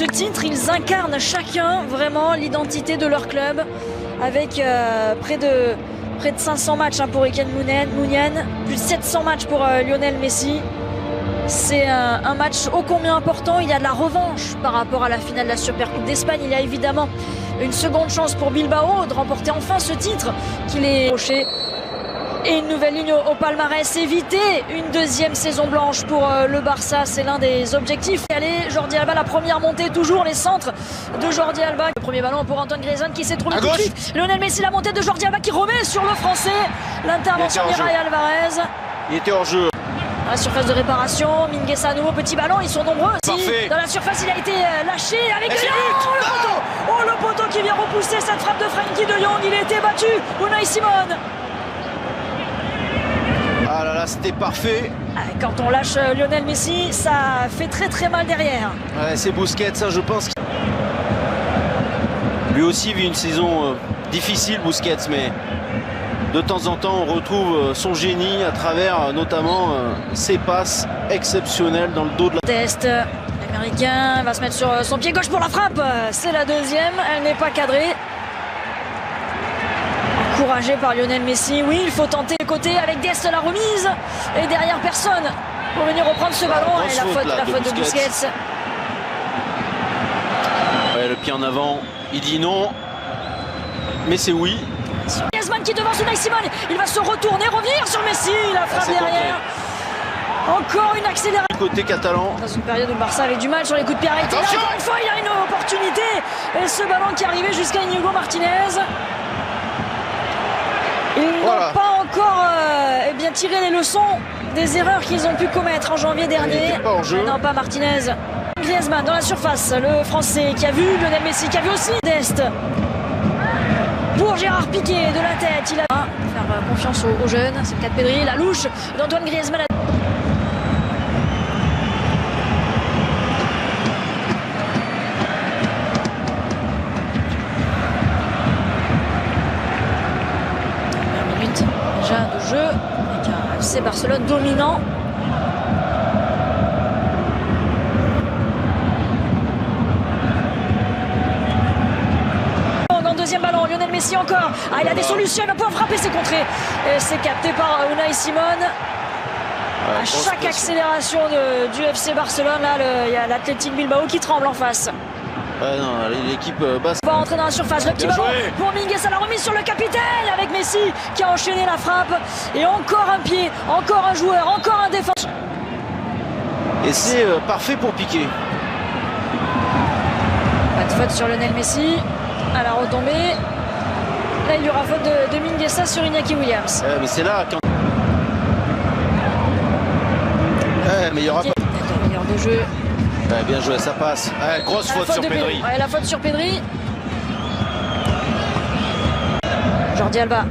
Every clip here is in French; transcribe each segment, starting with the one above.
Ce titre, ils incarnent chacun vraiment l'identité de leur club avec près de 500 matchs pour Iken Muniain, plus de 700 matchs pour Lionel Messi. C'est un match ô combien important. Il y a de la revanche par rapport à la finale de la Supercoupe d'Espagne. Il y a évidemment une seconde chance pour Bilbao de remporter enfin ce titre qu'il est approché. Et une nouvelle ligne au palmarès, éviter une deuxième saison blanche pour le Barça, c'est l'un des objectifs. Allez, Jordi Alba, la première montée, toujours les centres de Jordi Alba. Le premier ballon pour Antoine Griezmann qui s'est trouvé tout de suite. Lionel Messi, la montée de Jordi Alba qui remet sur le français. L'intervention d'Irai Alvarez. Il était hors jeu. Dans la surface de réparation, Mingueza à nouveau, petit ballon, ils sont nombreux. Parfait. Dans la surface, il a été lâché avec le poteau. Oh, le poteau qui vient repousser cette frappe de Frenkie de Jong. Il a été battu, Unai Simon. Ah là là, c'était parfait. Quand on lâche Lionel Messi, ça fait très très mal derrière. Ouais, c'est Busquets, ça je pense. Lui aussi vit une saison difficile, Busquets, mais de temps en temps on retrouve son génie à travers notamment ses passes exceptionnelles dans le dos de la... Test, l'Américain va se mettre sur son pied gauche pour la frappe. C'est la deuxième, elle n'est pas cadrée. Encouragé par Lionel Messi, oui, il faut tenter le côté avec Dest la remise. Et derrière personne pour venir reprendre ce ballon. Et la faute de Busquets. Ouais, le pied en avant, il dit non. Mais c'est oui. Griezmann qui devance Unai Simon. Il va se retourner, revenir sur Messi. La frappe derrière. Encore une accélération. Côté catalan. Dans une période où le Barça avait du mal sur les coups de pied arrêtés. Là, encore une fois, il a une opportunité. Et ce ballon qui arrivait jusqu'à Inigo Martinez. Ils n'ont pas encore tiré les leçons des erreurs qu'ils ont pu commettre en janvier dernier. Non, pas Martinez. Griezmann dans la surface, le français qui a vu Lionel Messi, qui a vu aussi Dest. Pour Gérard Piqué de la tête, il a faire confiance aux jeunes. C'est le cas de Pedri, la louche d'Antoine Griezmann. De jeu avec un FC Barcelone dominant. En deuxième ballon, Lionel Messi encore. Il a des solutions, il va pouvoir frapper, c'est contré. Et c'est capté par Unai Simon. À chaque accélération du FC Barcelone, là, il y a l'Athletic Bilbao qui tremble en face. L'équipe basque. On va rentrer dans la surface, le petit ballon pour Mingueza, la remise sur le capitaine avec Messi qui a enchaîné la frappe. Et encore un pied, encore un joueur, encore un défenseur. Et c'est parfait pour Piqué. Pas de faute sur Lionel Messi. À la retombée. Là, il y aura faute de Mingueza sur Iñaki Williams. Mais c'est là quand... mais il y aura pas... Meilleur de jeu. Bien joué, ça passe. Grosse faute sur Pedri. La faute sur Pedri. Jordi Alba.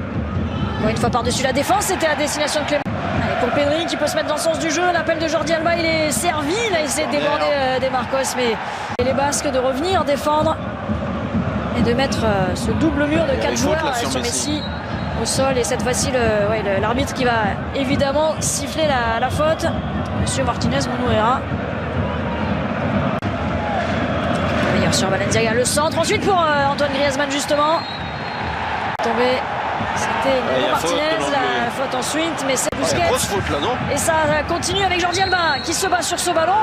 Une fois par-dessus la défense, c'était à destination de Clément. Allez, pour Pedri qui peut se mettre dans le sens du jeu. L'appel de Jordi Alba, il est servi. Il a essayé de déborder des Marcos, mais les Basques de revenir défendre et de mettre ce double mur de 4 joueurs sur Messi au sol. Et cette fois-ci, l'arbitre qui va évidemment siffler la faute. Monsieur Martinez Monuera. Sur Balenciaga, le centre ensuite pour Antoine Griezmann justement. Tombé, c'était Inigo Martinez, la faute ensuite, mais c'est Busquets. Grosse faute là, non? Et ça continue avec Jordi Alba qui se bat sur ce ballon.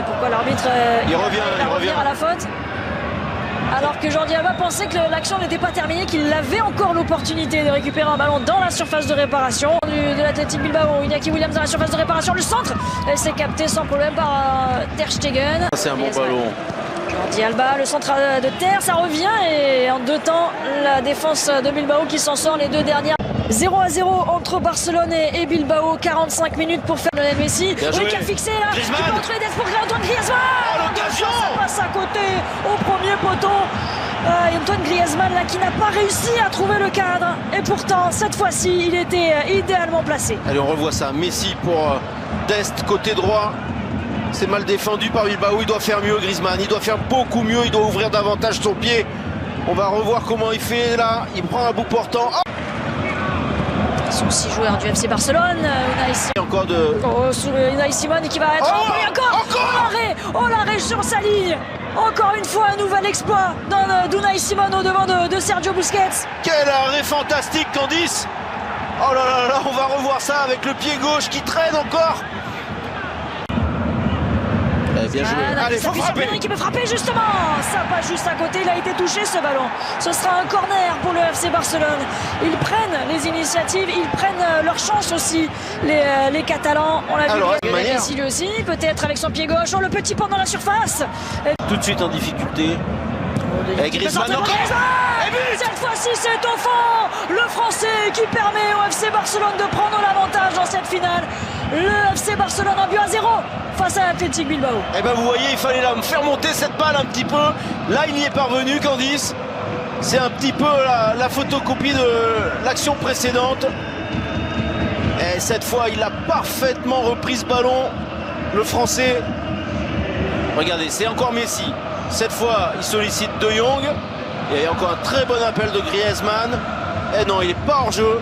Pourquoi l'arbitre il revient à la faute? Alors que Jordi Alba pensait que l'action n'était pas terminée, qu'il avait encore l'opportunité de récupérer un ballon dans la surface de réparation de l'Athletic Bilbao. Iñaki Williams dans la surface de réparation, le centre, elle s'est captée sans problème par Ter Stegen. C'est un bon ballon. Jordi Alba, le centre de terre, ça revient et en deux temps, la défense de Bilbao qui s'en sort les deux dernières. 0-0 entre Barcelone et Bilbao, 45 minutes pour faire Lionel Messi. Oui, qui a fixé là, Griezmann. qui peut entrer pour Antoine Griezmann. L'occasion. Ça passe à côté au premier poteau. Antoine Griezmann là qui n'a pas réussi à trouver le cadre. Et pourtant, cette fois-ci, il était idéalement placé. Allez, on revoit ça. Messi pour Dest, côté droit. C'est mal défendu par Bilbao, il doit faire mieux Griezmann, il doit faire beaucoup mieux, il doit ouvrir davantage son pied. On va revoir comment il fait là, il prend un bout portant. Ils sont 6 joueurs du FC Barcelone. Unai Simon qui va être encore. Oh, l'arrêt sur sa ligne. Encore une fois, un nouvel exploit d'Unai Simon au devant de Sergio Busquets. Quel arrêt fantastique, Candice! Oh là là là, on va revoir ça avec le pied gauche qui traîne encore. Bien joué. Allez, faut frapper. Qui peut frapper justement. Ça passe juste à côté. Il a été touché ce ballon. Ce sera un corner pour le FC Barcelone. Ils prennent les initiatives. Ils prennent leur chance aussi. Les Catalans. On l'a vu. Messi lui aussi. Peut-être avec son pied gauche. Oh, le petit pont dans la surface. Tout de suite en difficulté. Et Griezmann encore. Cette fois-ci, c'est au fond. Le Français qui permet au FC Barcelone de prendre l'avantage dans cette finale. Le FC Barcelone en but à 0 face à Athletic Bilbao. Et ben vous voyez, il fallait là me faire monter cette balle un petit peu. Là, il y est parvenu, Candice. C'est un petit peu la photocopie de l'action précédente. Et cette fois, il a parfaitement repris ce ballon. Le Français. Regardez, c'est encore Messi. Cette fois, il sollicite De Jong. Il y a encore un très bon appel de Griezmann. Et non, il n'est pas hors jeu.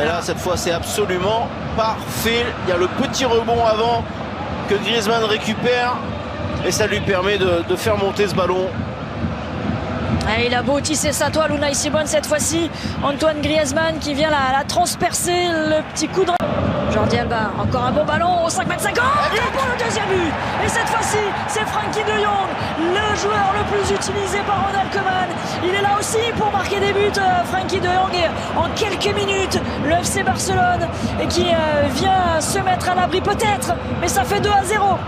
Et là, cette fois, c'est absolument parfait. Il y a le petit rebond avant que Griezmann récupère. Et ça lui permet de faire monter ce ballon. Et il a beau tisser sa toile, Unai Simon, cette fois-ci. Antoine Griezmann qui vient la transpercer. Le petit coup de... Jordi Alba, encore un bon ballon au 5,50 m pour le deuxième but. Et cette fois-ci, c'est Frenkie de Jong, le joueur le plus utilisé par Ronald Koeman. Il est là aussi pour marquer des buts, Frenkie de Jong. Et en quelques minutes, le FC Barcelone qui vient se mettre à l'abri peut-être, mais ça fait 2-0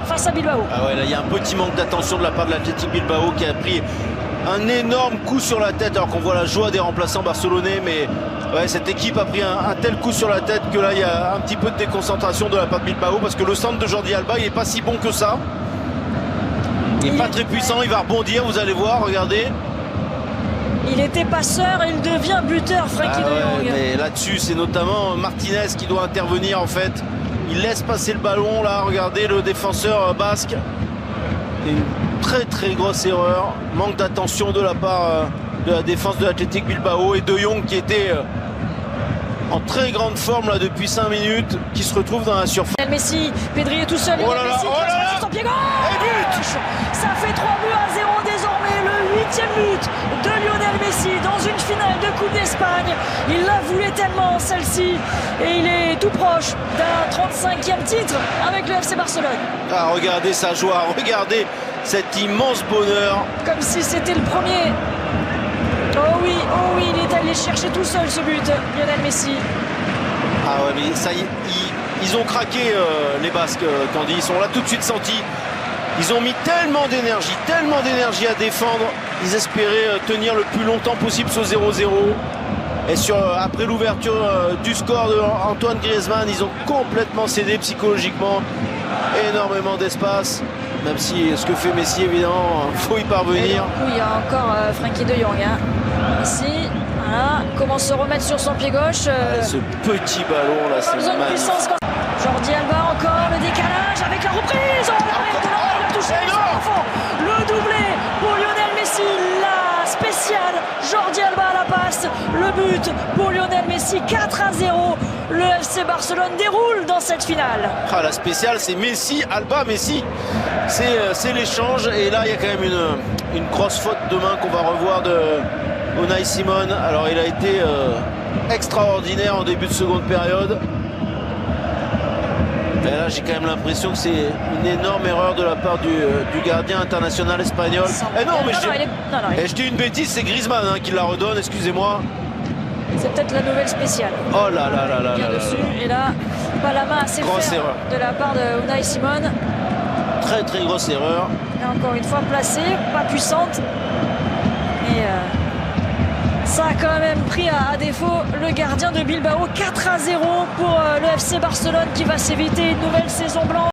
face à Bilbao. Ah ouais, là il y a un petit manque d'attention de la part de l'Athletic Bilbao qui a pris un énorme coup sur la tête, alors qu'on voit la joie des remplaçants barcelonais, mais ouais, cette équipe a pris un tel coup sur la tête que là il y a un petit peu de déconcentration de la part de Bilbao, parce que le centre de Jordi Alba il n'est pas si bon que ça. Il n'est pas très puissant, il va rebondir, vous allez voir, regardez. Il était passeur et il devient buteur, Frenkie de Jong. Mais là-dessus, c'est notamment Martinez qui doit intervenir en fait. Il laisse passer le ballon, là, regardez le défenseur basque. Une très très grosse erreur, manque d'attention de la part de la défense de l'Athletic Bilbao, et De Jong qui était en très grande forme là depuis 5 minutes, qui se retrouve dans la surface. Messi, Pedri est tout seul. Oh là là, Messi, sur son pied gauche. Ça fait 3 buts à 0 désormais, le 8e but de Lionel Messi dans une finale de Coupe d'Espagne. Il la voulait tellement celle-ci, et il est tout proche d'un 35e titre avec le FC Barcelone. Ah, regardez sa joie, regardez cet immense bonheur. Comme si c'était le premier. Oh oui, il est allé chercher tout seul ce but, Lionel Messi. Ah ouais, mais ça y est, ils ont craqué les Basques, Candice, on l'a tout de suite senti. Ils ont mis tellement d'énergie à défendre. Ils espéraient tenir le plus longtemps possible ce 0-0. Et après l'ouverture du score de Antoine Griezmann, ils ont complètement cédé psychologiquement. Énormément d'espace. Même si ce que fait Messi, évidemment, il faut y parvenir. Il y a encore Frenkie de Jong. Messi, voilà, commence à se remettre sur son pied gauche. Ce petit ballon là, c'est magnifique. Jordi Alba encore, le décalage avec la reprise. Oh, il a touché le doublé pour Lionel Messi. La spéciale, Jordi Alba à la passe. Le but pour Lionel Messi, 4-0. Le FC Barcelone déroule dans cette finale. Ah, la spéciale, c'est Messi, Alba, Messi. C'est l'échange. Et là, il y a quand même une grosse faute de main qu'on va revoir de Unai Simon. Alors, il a été extraordinaire en début de seconde période. Et là, j'ai quand même l'impression que c'est une énorme erreur de la part du gardien international espagnol. Je dis une bêtise, c'est Griezmann qui la redonne, excusez-moi. C'est peut-être la nouvelle spéciale. Oh là là là là là. Et là, pas la main assez ferme erreur de la part de Unai Simon. Très très grosse erreur. Et encore une fois placée, pas puissante. Et ça a quand même pris à défaut le gardien de Bilbao. 4-0 pour le FC Barcelone qui va s'éviter une nouvelle saison blanche.